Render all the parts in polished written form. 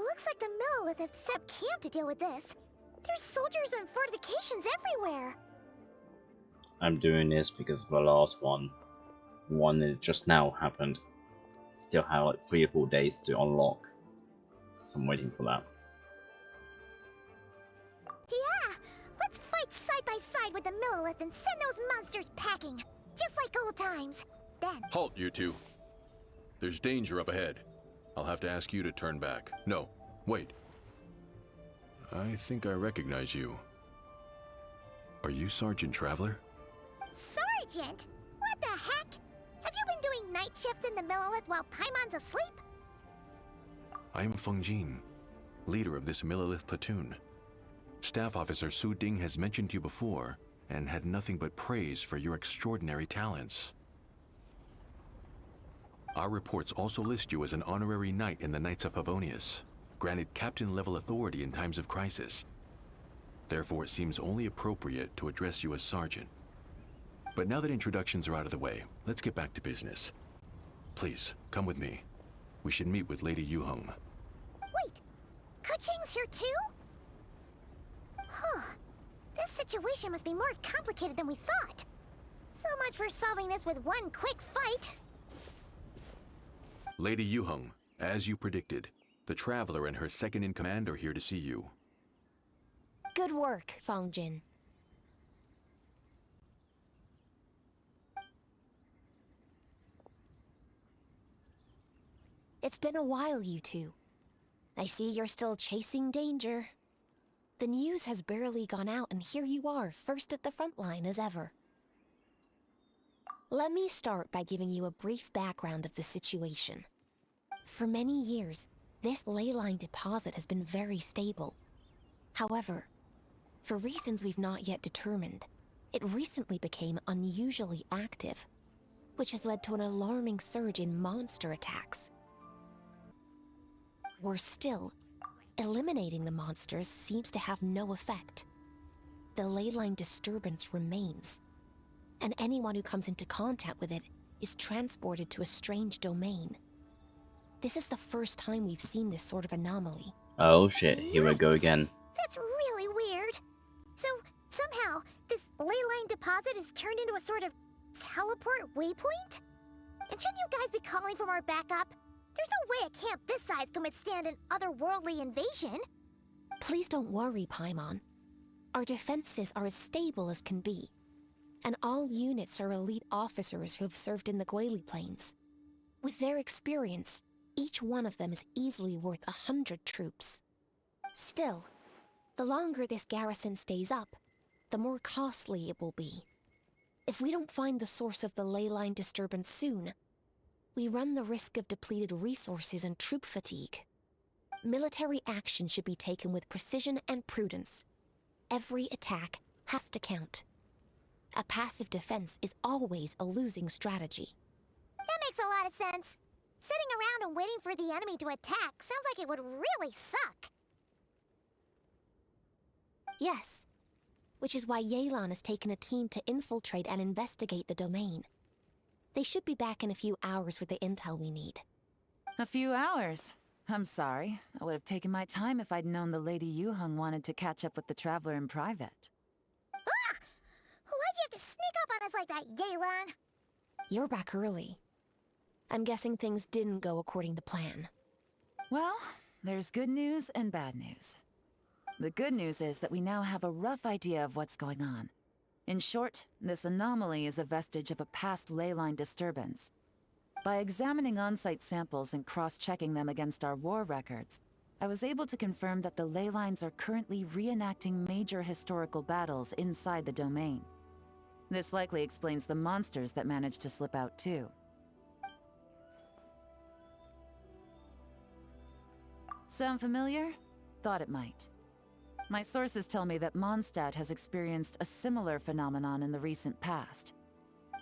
Looks like the Millelith have set up camp to deal with this. There's soldiers and fortifications everywhere. I'm doing this because of the last one. One is just now happened. Still have like 3 or 4 days to unlock. So I'm waiting for that. Yeah! Let's fight side by side with the Millelith and send those monsters packing. Just like old times. Then... Halt, you two. There's danger up ahead. I'll have to ask you to turn back. No, wait. I think I recognize you. Are you Sergeant Traveler? Sergeant? What the heck? Have you been doing night shifts in the Millelith while Paimon's asleep? I am Feng Jin, leader of this Millelith platoon. Staff Officer Su Ding has mentioned you before, and had nothing but praise for your extraordinary talents. Our reports also list you as an honorary knight in the Knights of Favonius, granted captain-level authority in times of crisis. Therefore, it seems only appropriate to address you as Sergeant. But now that introductions are out of the way, let's get back to business. Please, come with me. We should meet with Lady Yuheng. Wait, Keqing's here too? Huh. This situation must be more complicated than we thought. So much for solving this with one quick fight. Lady Yuheng, as you predicted, the Traveler and her second-in-command are here to see you. Good work, Feng Jin. It's been a while, you two. I see you're still chasing danger. The news has barely gone out, and here you are, first at the front line as ever. Let me start by giving you a brief background of the situation. For many years, this ley line deposit has been very stable. However, for reasons we've not yet determined, it recently became unusually active, which has led to an alarming surge in monster attacks. Worse still, eliminating the monsters seems to have no effect. The ley line disturbance remains, and anyone who comes into contact with it is transported to a strange domain. This is the first time we've seen this sort of anomaly. Oh shit, here we go again. That's really weird. So, somehow, this ley line deposit is turned into a sort of teleport waypoint? And shouldn't you guys be calling from our backup? There's no way a camp this size can withstand an otherworldly invasion. Please don't worry, Paimon. Our defenses are as stable as can be. And all units are elite officers who have served in the Guili Plains. With their experience, each one of them is easily worth 100 troops. Still, the longer this garrison stays up, the more costly it will be. If we don't find the source of the ley line disturbance soon, we run the risk of depleted resources and troop fatigue. Military action should be taken with precision and prudence. Every attack has to count. A passive defense is always a losing strategy. That makes a lot of sense. Sitting around and waiting for the enemy to attack sounds like it would really suck. Yes, which is why Yelan has taken a team to infiltrate and investigate the domain. They should be back in a few hours with the intel we need. A few hours? I'm sorry. I would have taken my time if I'd known the Lady Yuheng wanted to catch up with the Traveler in private. Ah! Why'd you have to sneak up on us like that, Yelan? You're back early. I'm guessing things didn't go according to plan. Well, there's good news and bad news. The good news is that we now have a rough idea of what's going on. In short, this anomaly is a vestige of a past ley line disturbance. By examining on-site samples and cross-checking them against our war records, I was able to confirm that the ley lines are currently reenacting major historical battles inside the domain. This likely explains the monsters that managed to slip out too. Sound familiar? Thought it might. My sources tell me that Mondstadt has experienced a similar phenomenon in the recent past.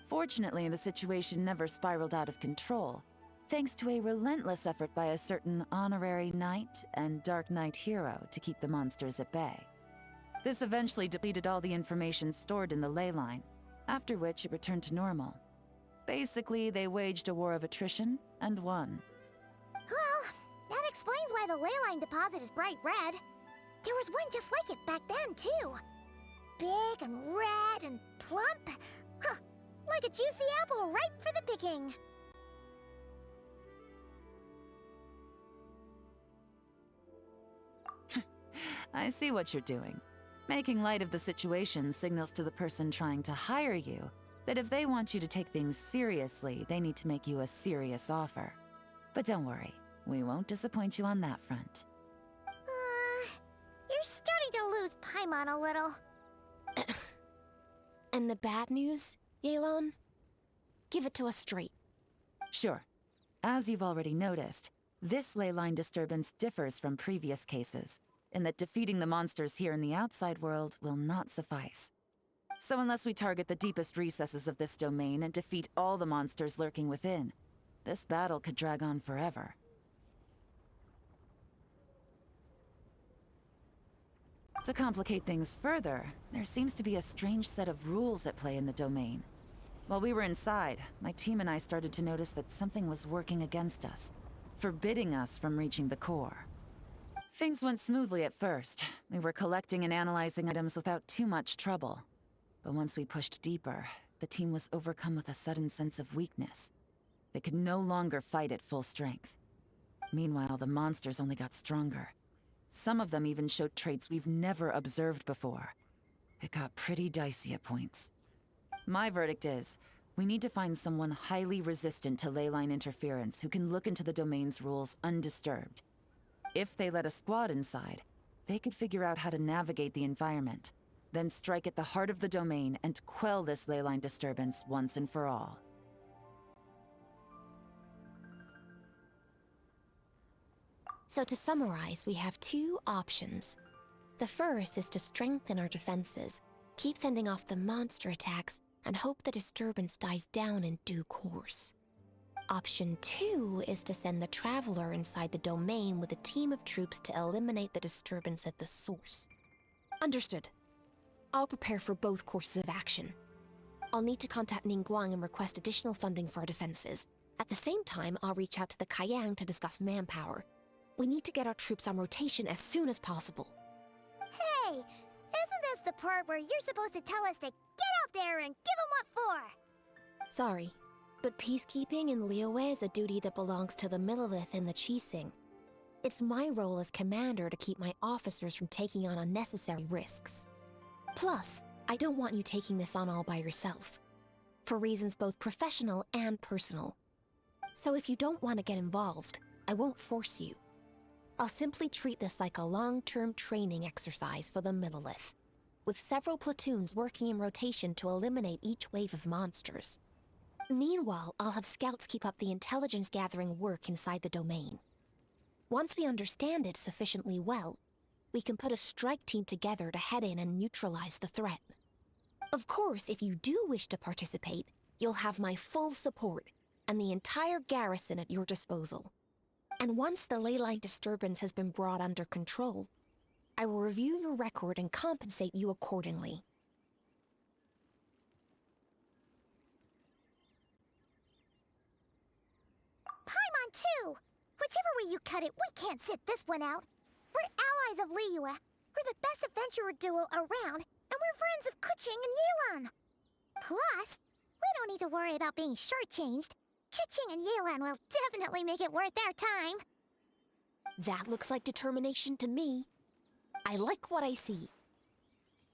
Fortunately, the situation never spiraled out of control, thanks to a relentless effort by a certain honorary knight and Dark Knight hero to keep the monsters at bay. This eventually depleted all the information stored in the ley line, after which it returned to normal. Basically, they waged a war of attrition and won. Well, That explains why the leyline deposit is bright red. There was one just like it back then, too. Big and red and plump. Huh, like a juicy apple ripe for the picking. I see what you're doing. Making light of the situation signals to the person trying to hire you that if they want you to take things seriously, they need to make you a serious offer. But don't worry, we won't disappoint you on that front. You're starting to lose Paimon a little. And the bad news, Yelan? Give it to us straight. Sure. As you've already noticed, this leyline disturbance differs from previous cases, in that defeating the monsters here in the outside world will not suffice. So unless we target the deepest recesses of this domain and defeat all the monsters lurking within, this battle could drag on forever. To complicate things further, there seems to be a strange set of rules at play in the domain. While we were inside, my team and I started to notice that something was working against us, forbidding us from reaching the core. Things went smoothly at first. We were collecting and analyzing items without too much trouble. But once we pushed deeper, the team was overcome with a sudden sense of weakness. They could no longer fight at full strength. Meanwhile, the monsters only got stronger. Some of them even showed traits we've never observed before. It got pretty dicey at points. My verdict is, we need to find someone highly resistant to leyline interference who can look into the domain's rules undisturbed. If they let a squad inside, they could figure out how to navigate the environment, then strike at the heart of the domain and quell this leyline disturbance once and for all. So to summarize, we have two options. The first is to strengthen our defenses, keep fending off the monster attacks, and hope the disturbance dies down in due course. Option 2 is to send the Traveler inside the domain with a team of troops to eliminate the disturbance at the source. Understood. I'll prepare for both courses of action. I'll need to contact Ningguang and request additional funding for our defenses. At the same time, I'll reach out to the Kayang to discuss manpower. We need to get our troops on rotation as soon as possible. Hey, isn't this the part where you're supposed to tell us to get out there and give 'em what for? Sorry, but peacekeeping in Liyue is a duty that belongs to the Millelith and the Qixing. It's my role as commander to keep my officers from taking on unnecessary risks. Plus, I don't want you taking this on all by yourself, for reasons both professional and personal. So if you don't want to get involved, I won't force you. I'll simply treat this like a long-term training exercise for the Millelith, with several platoons working in rotation to eliminate each wave of monsters. Meanwhile, I'll have scouts keep up the intelligence-gathering work inside the domain. Once we understand it sufficiently well, we can put a strike team together to head in and neutralize the threat. Of course, if you do wish to participate, you'll have my full support and the entire garrison at your disposal. And once the leyline disturbance has been brought under control, I will review your record and compensate you accordingly. Paimon too! Whichever way you cut it, we can't sit this one out. We're allies of Liyue. We're the best adventurer duo around, and we're friends of Keqing and Yelan. Plus, we don't need to worry about being shortchanged. Keqing and Yelan will definitely make it worth their time. That looks like determination to me. I like what I see.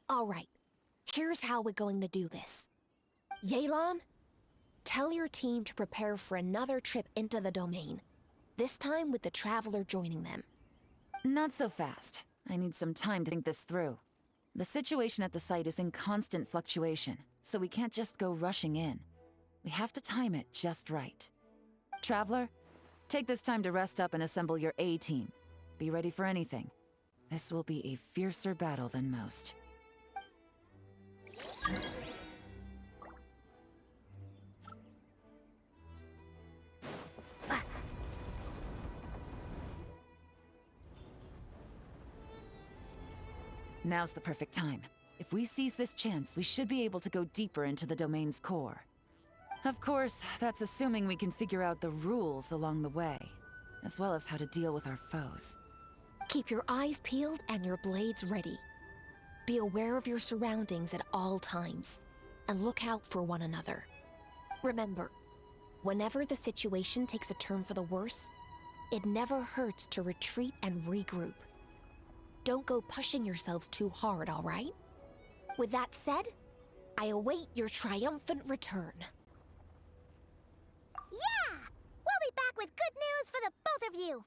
All right, here's how we're going to do this. Yelan, tell your team to prepare for another trip into the domain, this time with the Traveler joining them. Not so fast. I need some time to think this through. The situation at the site is in constant fluctuation, so we can't just go rushing in. We have to time it just right. Traveler, take this time to rest up and assemble your A-team. Be ready for anything. This will be a fiercer battle than most. Now's the perfect time. If we seize this chance, we should be able to go deeper into the domain's core. Of course, that's assuming we can figure out the rules along the way. as well as how to deal with our foes. Keep your eyes peeled and your blades ready. Be aware of your surroundings at all times, and look out for one another. Remember, whenever the situation takes a turn for the worse, it never hurts to retreat and regroup. Don't go pushing yourselves too hard, all right? With that said, I await your triumphant return. Yeah! We'll be back with good news for the both of you!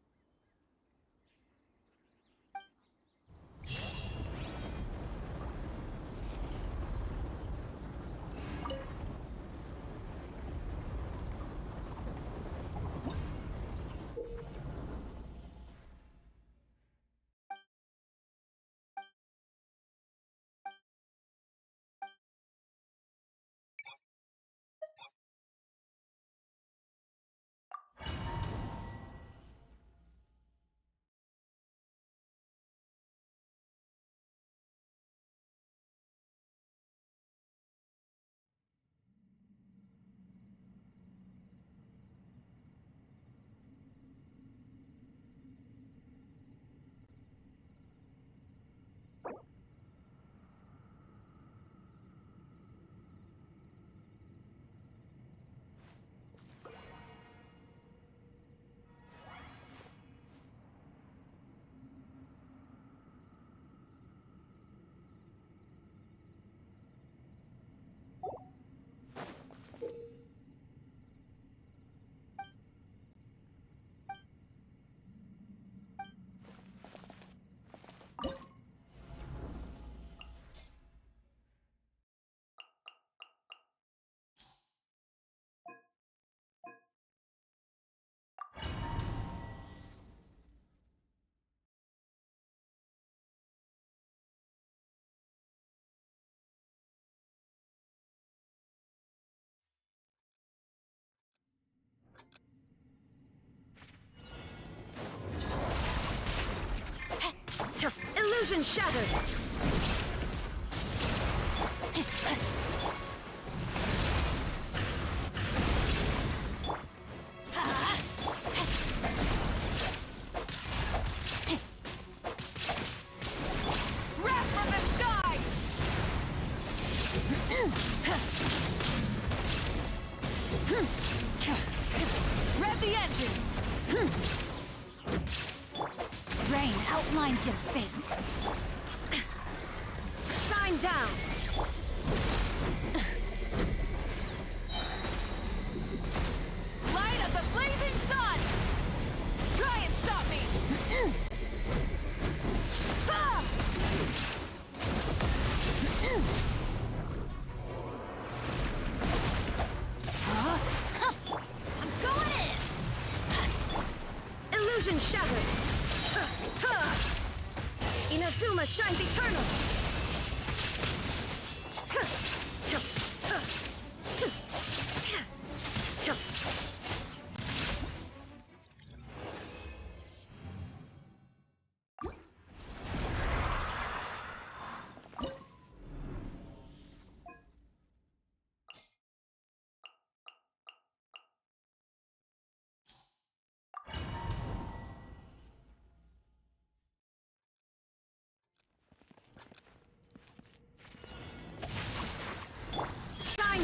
Illusion shattered! Wrath from the sky! Rev the engines! Rain outlines your fate. Shine down! Light of the blazing sun! Try and stop me! Ah! I'm going in! Illusion shattered! Inazuma shines eternal!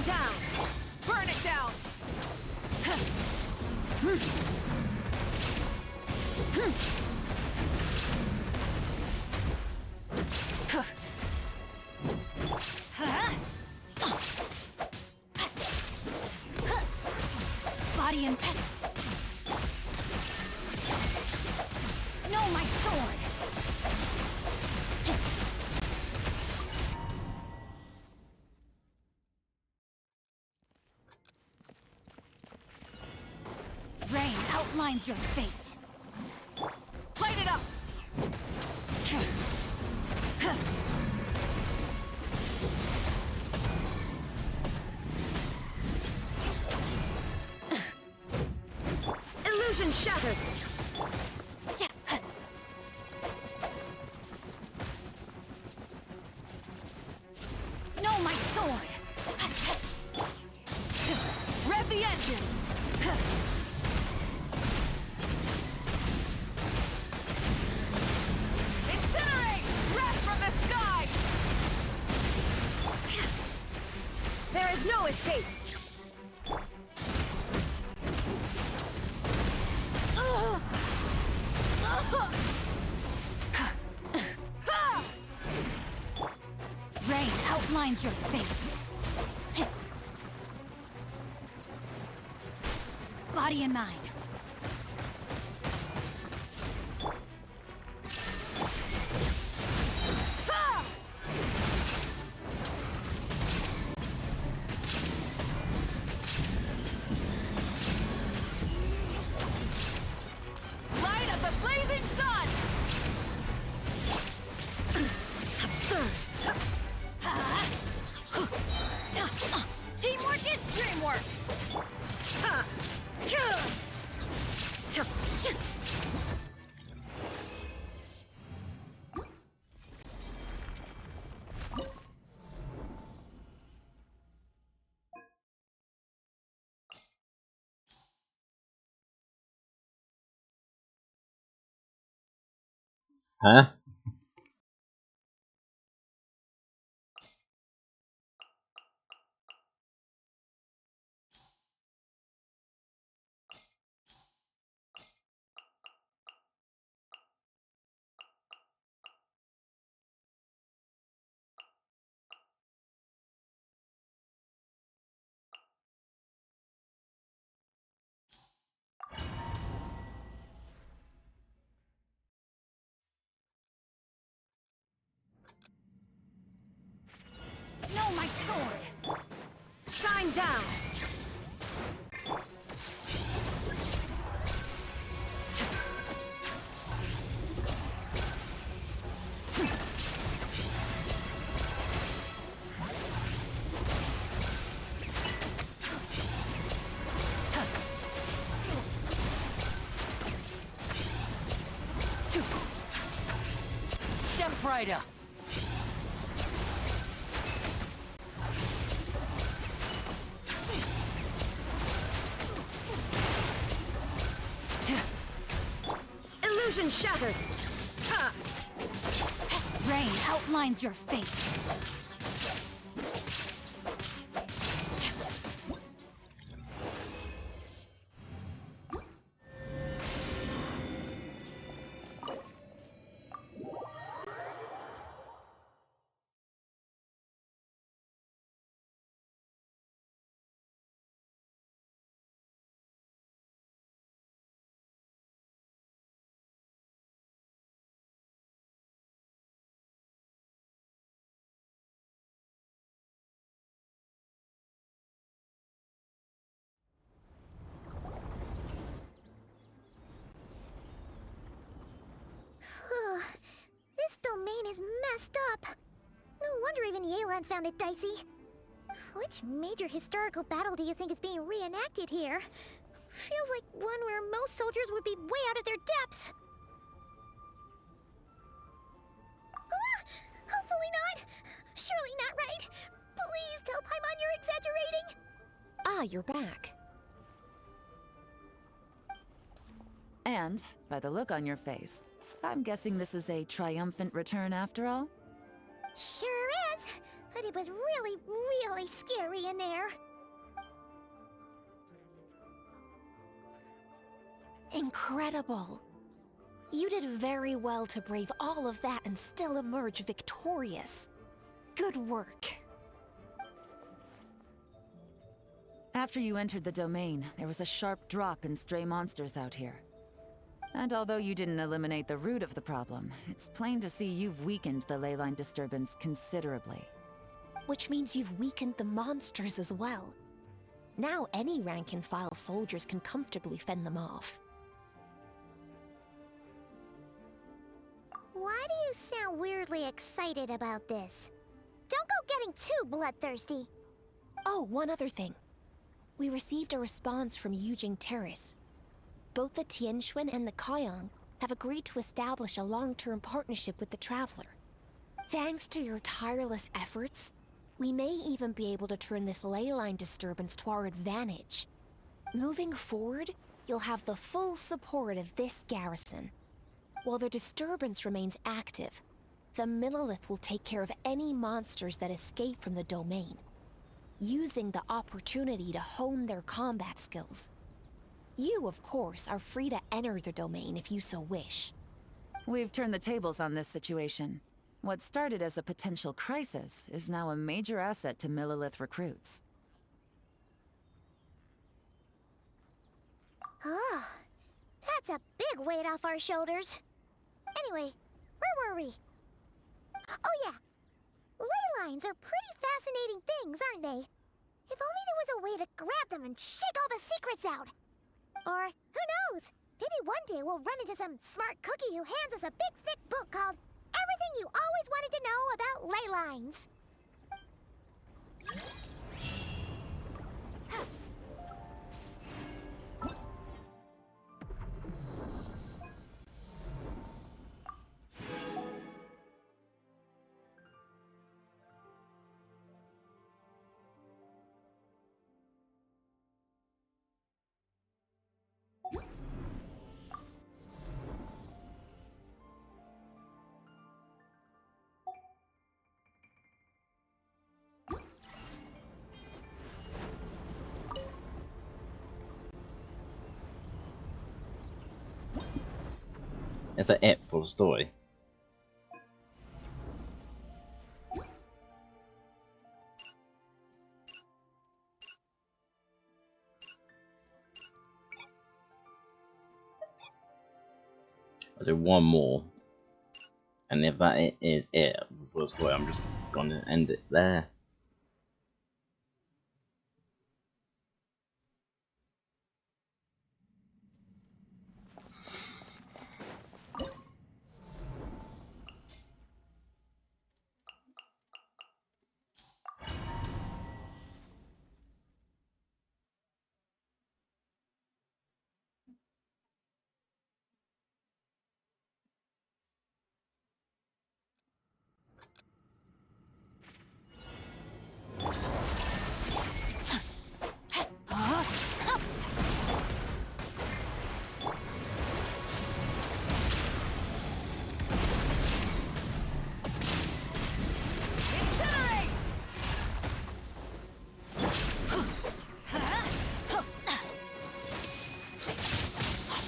Down! Burn it down! Body and pet. No, my sword! Rain outlines your fate. Light it up! Illusion shattered! No, my sword! Rev the engines! escape! Rain outlines your fate. Body and mind. Light of the blazing sun! Teamwork is dreamwork! Huh? No, my sword! Shine down! Step right up. Illusion shattered! Rain outlines your fate. This domain is messed up. No wonder even Yelan found it dicey. Which major historical battle do you think is being reenacted here? Feels like one where most soldiers would be way out of their depths. Ah! Hopefully not. Surely not right. Please tell Paimon you're exaggerating. Ah, you're back. And, by the look on your face, I'm guessing this is a triumphant return after all? Sure is. But it was really, really scary in there. Incredible. You did very well to brave all of that and still emerge victorious. Good work. After you entered the domain, there was a sharp drop in stray monsters out here. And although you didn't eliminate the root of the problem, it's plain to see you've weakened the ley line disturbance considerably. Which means you've weakened the monsters as well. Now any rank-and-file soldiers can comfortably fend them off. Why do you sound weirdly excited about this? Don't go getting too bloodthirsty. Oh, one other thing. We received a response from Yujing Terrace. Both the Tianxuan and the Kaiyang have agreed to establish a long-term partnership with the Traveler. Thanks to your tireless efforts, we may even be able to turn this ley line disturbance to our advantage. Moving forward, you'll have the full support of this garrison. While the disturbance remains active, the Millelith will take care of any monsters that escape from the domain. using the opportunity to hone their combat skills. You, of course, are free to enter the domain if you so wish. We've turned the tables on this situation. What started as a potential crisis is now a major asset to Millilith recruits. Oh, that's a big weight off our shoulders. Anyway, where were we? Oh yeah, ley lines are pretty fascinating things, aren't they? If only there was a way to grab them and shake all the secrets out. Or, who knows, maybe one day we'll run into some smart cookie who hands us a big thick book called Everything You Always Wanted to Know About Ley Lines. Is that it for the story? I'll do one more, and if that is it for the story, I'm just gonna end it there.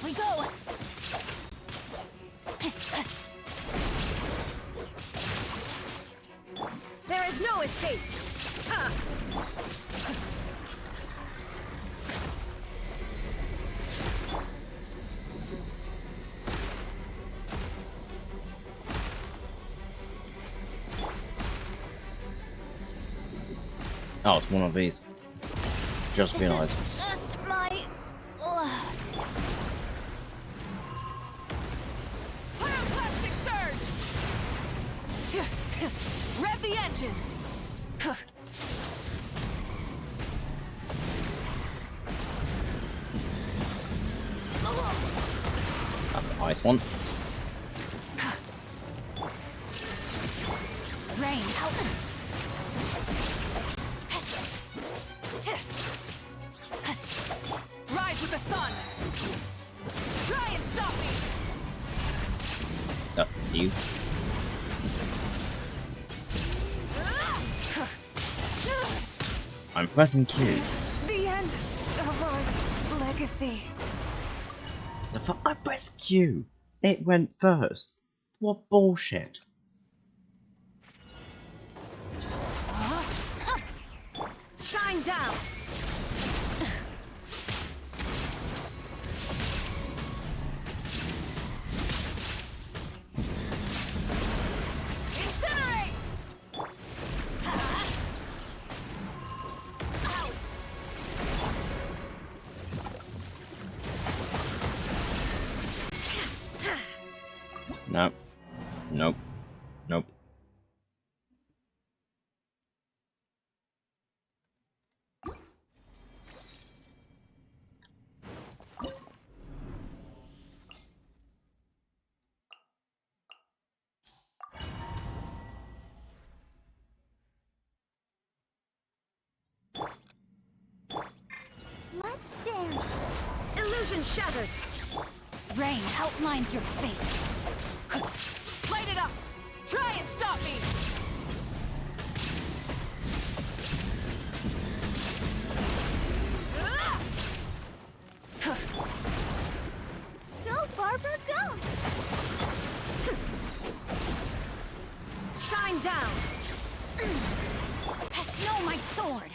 We go! There is no escape! Oh, it's one of these. Just realised. Just my... Pyroclastic surge! Rev the engines! That's the ice one. Rain out! Rise with the sun! Try and stop me! That's you. I'm pressing Q. The end of our legacy. The fuck? I pressed Q. It went first. What bullshit? Shine down! Incinerate! Nope. Nope. Nope. Let's dance. Illusion shattered! Rain outlines your fate. Light it up! Try and stop me! No, my sword!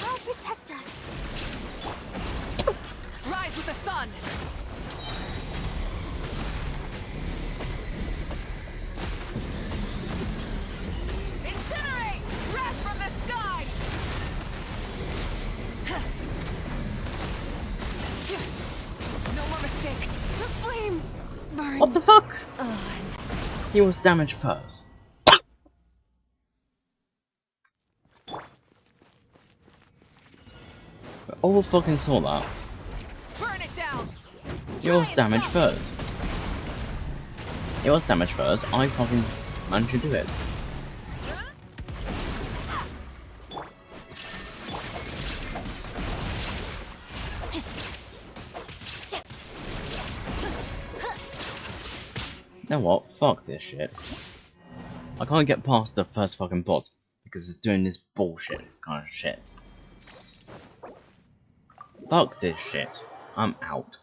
I'll protect us. Rise with the sun! Incinerate! Wrath from the sky! No more mistakes. The flame burns. What the fuck? He was damaged first. I all fucking saw that. Burn it down! He was damaged first. He was damaged first. I fucking managed to do it. You know what? Fuck this shit. I can't get past the first fucking boss because it's doing this bullshit kind of shit. Fuck this shit. I'm out.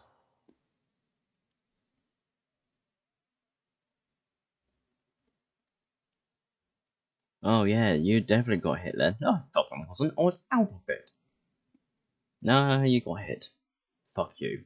Oh yeah, you definitely got hit then. No, I fucking wasn't. I was out of it. No, you got hit. Fuck you.